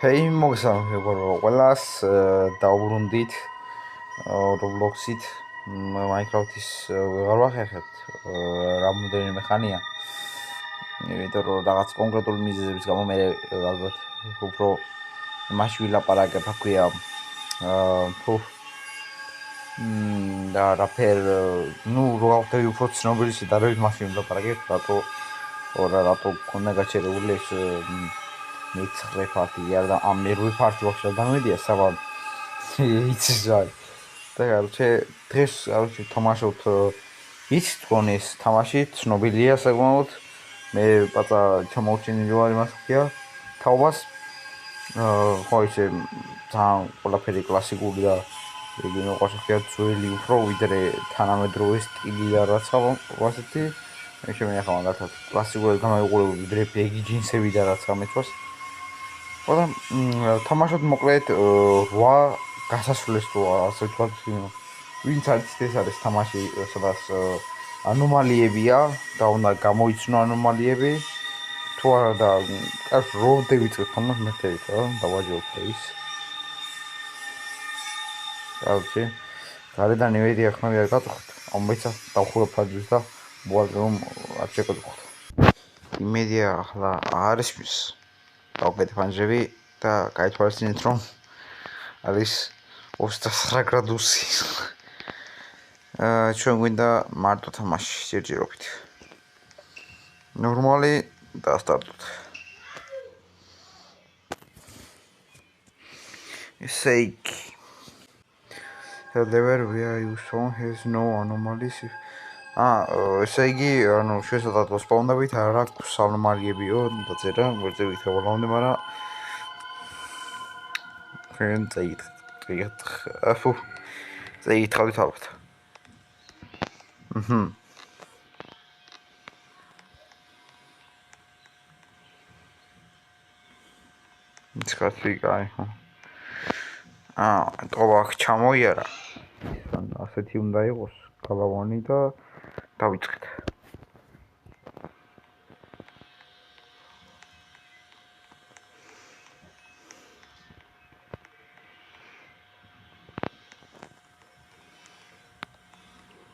Hei, მოგესალმებით ყველას, დავბრუნდით Roblox-ით, Minecraft-ის ვეღარ ვახერხებთ, რამოდენიმე ხანია. იმიტომ რომ რაღაც კონკრეტული მიზეზების გამო მე ალბათ უფრო მაშინ ვილაპარაკებ, აქვია და რაფერ, რო გავხდები უფრო ცნობილი შედარებით მაშინ ვილაპარაკებ, რატო გქონდა გაჩერებული ეს მეცხრე ფარტი, და ამ მერვე ფარტი ვაფშე დამედია საბა იცის რა. და დღეს თამაშობთ იცით თქვენ ეს თამაში ცნობილია საკმაოდ. მე პაცა ჩამოვჩინილი ვარ იმას ხია თაობას. ხო ისე ძალიან ყველაფერი კლასიკური და იგი მოყვარხია ძველი უფრო ვიდრე თანამედროვე სტილი და რაცა ვასეთი. მე ახლა მაგათაც კლასიკურად გამაიყურებოდი ვიდრე ბეგი ჯინსები და რაცა მეცვას. და თამაშობთ მოკლედ 8 გასასვლელს თუ ასე ვთქვათ, ვინც არის ეს არის თამაში, სადაც ანომალიებია და უნდა გამოიცნო ანომალიები. თუ არა და კარგ როვდე ვიწყებ თამაშს მეთევით რა, დავაჯობთ ის. კარგი. გარედან იმედი ახმები არ გაწუხოთ. ამბეცა დავხურებ ფაძვის და მოვალე რომ არ შეგაწუხოთ. იმედია ახლა არის მის. დავკეთებ ანჟები და გაითვალისწინეთ რომ არის 29 გრადუსი. ჩვენ გვინდა მარტო თამაში ჯერჯერობით. ნორმალი დასტარტოთ. Sake. The level where you saw has no anomalies. ესე იგი, ანუ შესაძლოა ვსპაუნდებით, არ აქვს ანომალიებიო, დაწერა, ვერზე ვითხოვლამდე, მაგრამ ჩვენ წაიკითხავთ ალბათ. ის კაცი კაი, ხო. ტყობა აქ ჩამოიარა. ასეთი უნდა იყოს, გალავანი და დავიწყეთ.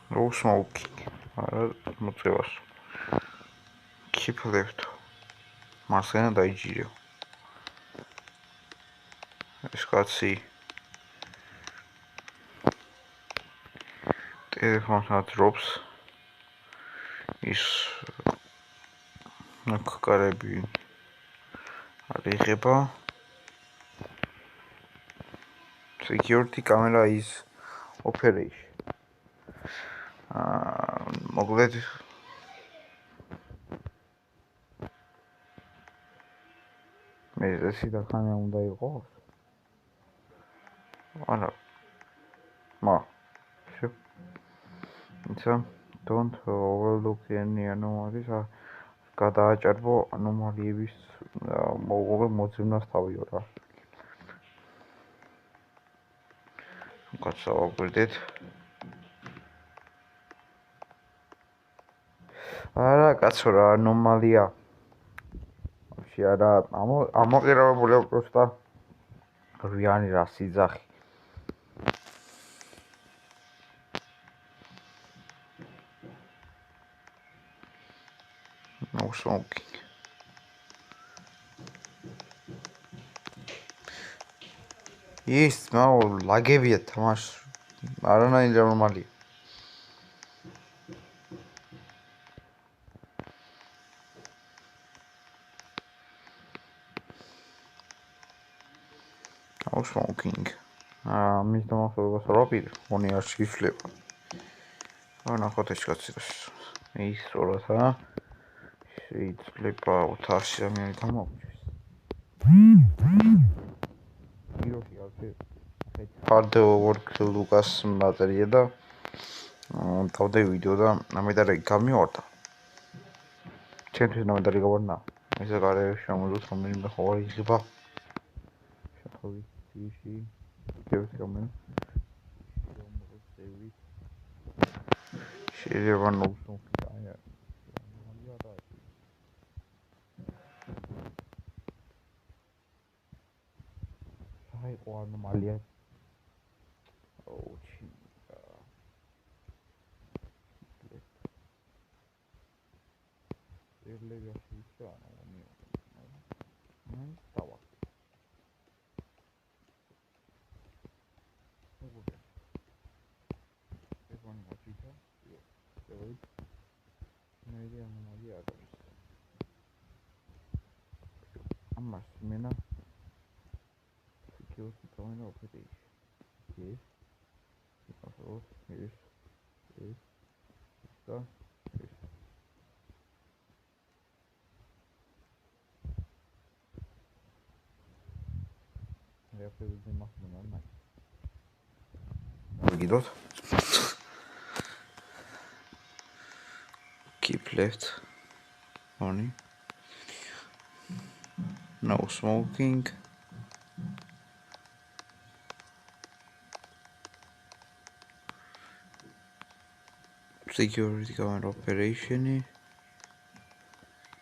No smoking. არა მოწევას. Keep left. მარცხენა დაიჯირო. ეს კაცი ტელეფონს ათრობს. ის ნაკარები არ იღება. Security camera is operation. მოკლედ მე ესე დახანა უნდა იყოს. არა. Don't overlook any anomalies. გადააჭარბო ანომალიების მოძებნას თავიო რა. გასავაგვირდეთ. არა, კაცო რა ანომალია. ვაფშე არა, ამოყირავებულია პროსტა რვიანი რა სიძახი. No smoking. ის ლაგებია თამაში. არანაირი ანომალია. No smoking. მის დამახსოვრებას რა პირ, მონი არ შეიძლება. ნახოთ ეს კაცი. ის სწორად შეიძლება 400 ამიანი გამოვიდეს. იოში ასე hard work ლუკას მატერია და თავდე ვიდეო და ნამედარი გამივარდა. ჩემთვის ნამედარი გავარდა. ესე გარევ შემოძლოთ რომელიმე ხოვარი იღება. შეხავი ისი ჯერს რომენ. შეიძლება ნოუსო კაია. იყო ანომალია. ოუჩი. წერლები ასე ისე ანომალია. დავა. მოგობრე. ეს ვანი გაჩვითა. წევით. მე ანომალია არ არის. ამას მენა security camera operation. Yes. Also, yes. Da. Yes. Ja, für den macht man dann mal. Geht dort? Keep left. Morning. No smoking. Security camera operation.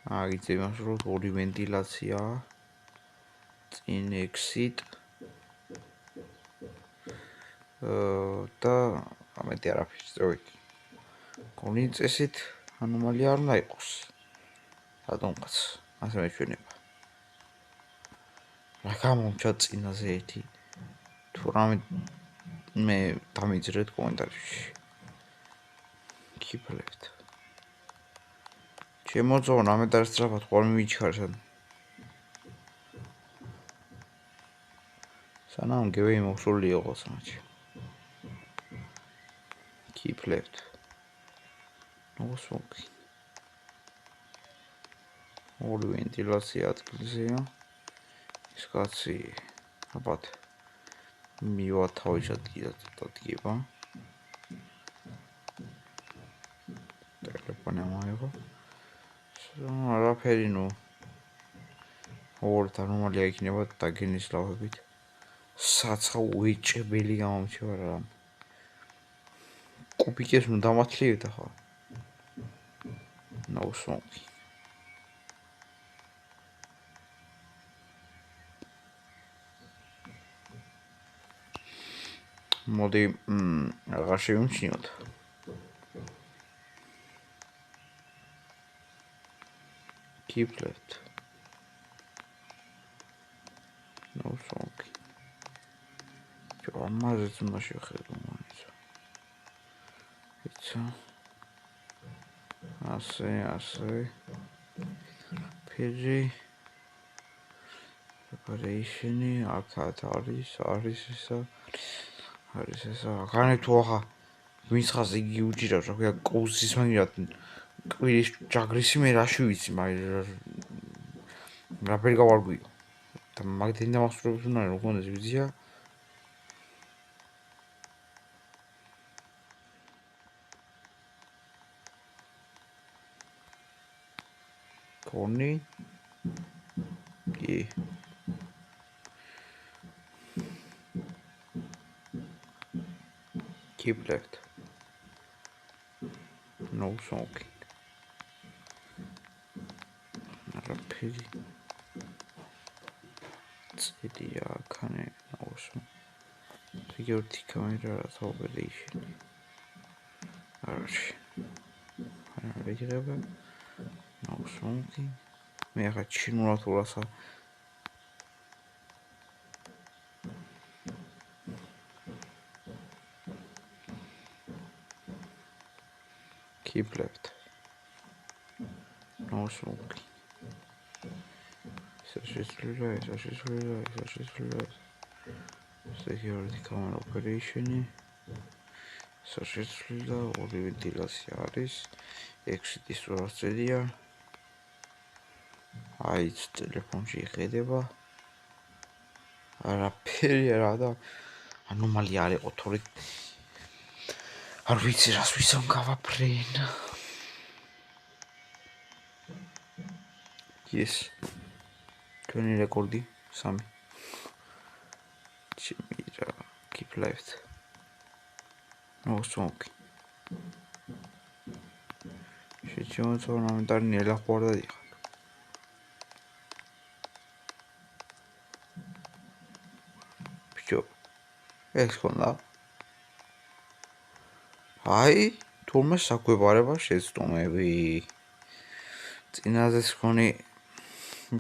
Agitze იმას რომ ორი ვენტილაციაა. წინ exit. და ამეთი არაფერი სწორედ. კონი წესით ანომალია არ უნდა იყოს. რატომღაც ასე მეჩვენება. რა გამომჩა წინაზე ერთი თუ რამე მე დამიძრეთ კომენტარებში. Keep left. შემოწონა მე დასწრაფად ყოლ მივიჩქარს. სანამ გევი მოსული იყოს მაჩი. Keep left. No smoking. ორი ვენტილაცია ადგილზეა. ის კაცი აბათ მივა თავის ადგილად. ტელეფონი მოიღო. არაფერი ნუ. ორ ანომალია იქნება დაგენის ლავებით. საცხა უეჭებელი გამომჩება რა. კუბიკებს ნუ დამათლიებდა ხო? No smoking. მოდი აღარ შევიმჩნიოთ. Keep left. No smoking. ამაზე უნდა შეხედო მაინც. იცი. ასე. ფირი. preparation-ი აქაც არის ესა. არის ესა. განე თუ ახლა მისხას იგი უჭირავს, რა ქვია, კოუსის მაგათ კვირის ჯაგრისი მე რაში ვიცი, მაგრამ რაფერი გავარგვიო. და მაგდენ დამახსოვრებს უნდა რომ კონდეს ვიზია. კონი. კი. Keep left. No smoking. Rapidi. Cedía cane no smoking. Security camera operation. Arch. No smoking. მე ახლა ჩინურად ურასა Keep left. No smoking. Security camera operation. Საშეცვლილი და ორი ვენტილაცია არის. exit-ის ვარწედია. აიც ტელეფონში იხედება. არაფერი არა და ანომალია არ იყო თორე არ ვიცი რას ვისამ გავაფრენ. Yes. Ჩვენი რეკორდი 3. Chimira keep left. No smoking. შეჩემოწონა მე და ნელა ხوارდა დიხარ. ბიჭო ეს ხონდა აი თურმე საკვებარება შეცდომები წინაზე ხონი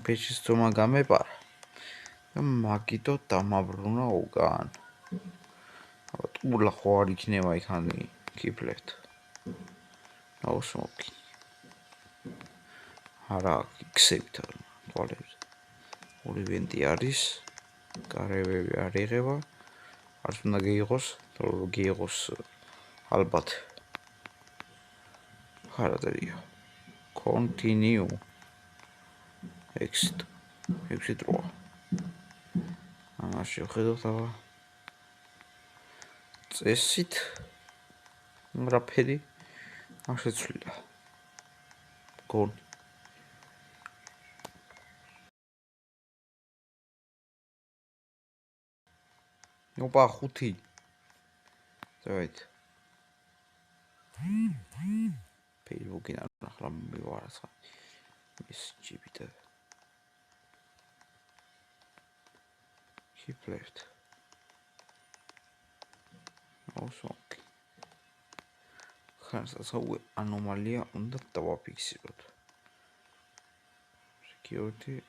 ბიჭის თომა გამეპარა და მაგიტო დამაბრუნა უკან ტულა ხო არ იქნება იქანი კიფლებთ აუსმოკი არა იქსებით თვალებს ორი ვენტი არის კარევები არ იღება არც უნდა გიიღოს ალბათ ხარადია continue exit როა ამაში ვხედავთ აბა წესით რაფერი არ შეცვლილა გონ ოპა 5 დავით Facebook-იდან ახლა მივარცხა მესიჯები და keep left აუსმოკი ხარსასაუე ანომალია უნდა დავაფიქსიროთ security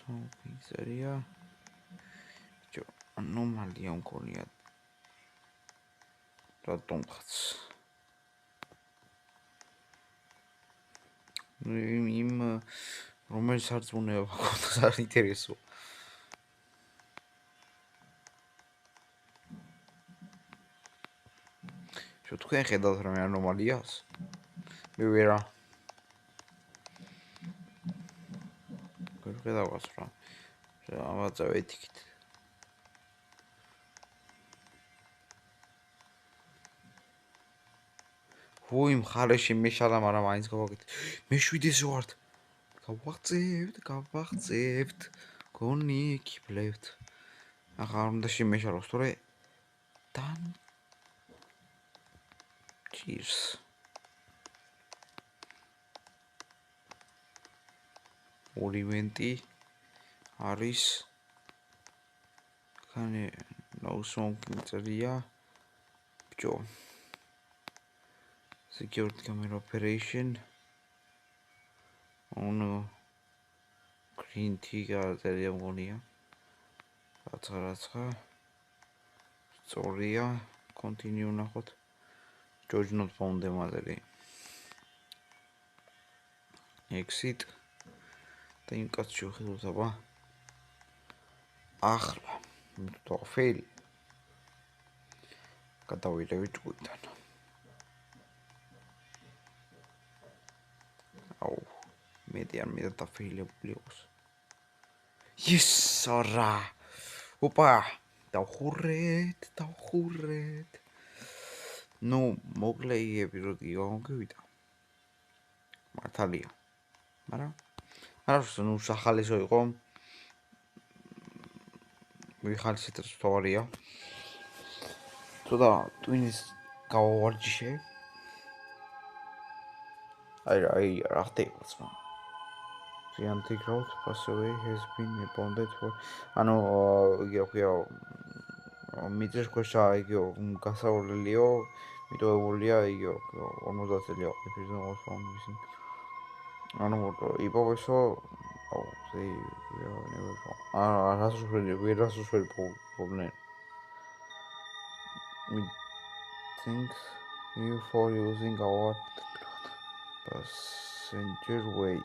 pizzeria jo anomalia მქონია რატომღაც იმ რომელიც არწმუნება გქონდა არ ინტერესო თქვენ ხედავთ რა ანომალიას მე ვერა ხედავთ რა ამაცა ვეთიქით ვუი მხარეში მეშალა მაგრამ აინც გავაკეთე მე 7-ზე ვართ გავაღწევთ გონი კიფლებთ ახლა არ უნდა შემეშალოს თორე თან cheers ორი ვენტი არის ხანი no smoking წერია ბიჭო security camera operation on green tea გაწერია მგონია რაცა სწორია continue ნახოთ George not found the mother exit და იმ კაცს შევხედოთ აბა ახლა თუ ფეილი გადავიდევი ჭუიდან აუ მეტი არ მინდა დაფეილებული იყოს yes არა ოპა დავხურეთ ნუ მოგლეიები როდი გავგივიდა მართალია მაგრამ არას ნუ სახალისო იყო ვიხალისეთ სწორია თუდა ტვინის გავავარჯიშე აი რა ხდება ძმა The anti-crowd passaway has been abandoned for ano იგივე მიძეს ქვეშა იგივე გასაულიო მიტოვებულია იგივე 50 წელია ეპიზოდის ფონდში ანუ იპოვესო აუ ზე რასუშвали პრობლემა we thank you for using our passenger way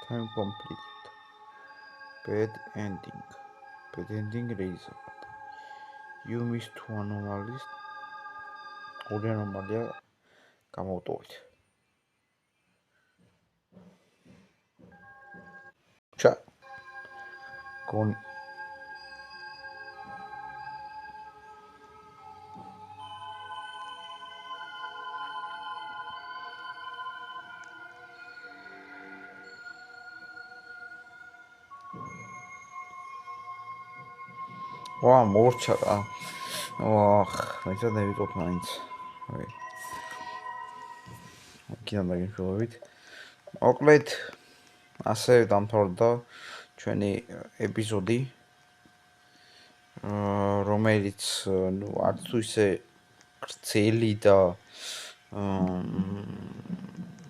time completed bad ending reason you missed two anomalies ორი ანომალია გამოვტოვეთ ჩა გონი ვა მორჩა რა ვახ მეცა დავიტოვ მაინც აი იქიდან გიმშვიდობით. მოკლედ ასე დამთავრდა ჩვენი ეპიზოდი, რომელიც არც თუ ისე გრძელი და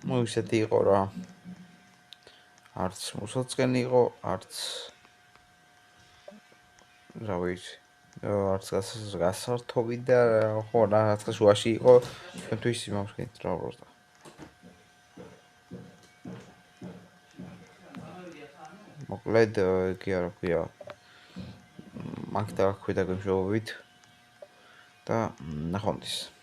ისეთი იყო რა, არც მოსაწყენი იყო, არც რა ვიცი, არც გასართობი და ხო რაღაცა შუაში იყო, ჩვენთვის იმავსკენ რა უბრალოდ. მოკლედ კი არა ქვია, მაგ და ქვიდა გემშვიდობით და ნახვამდის.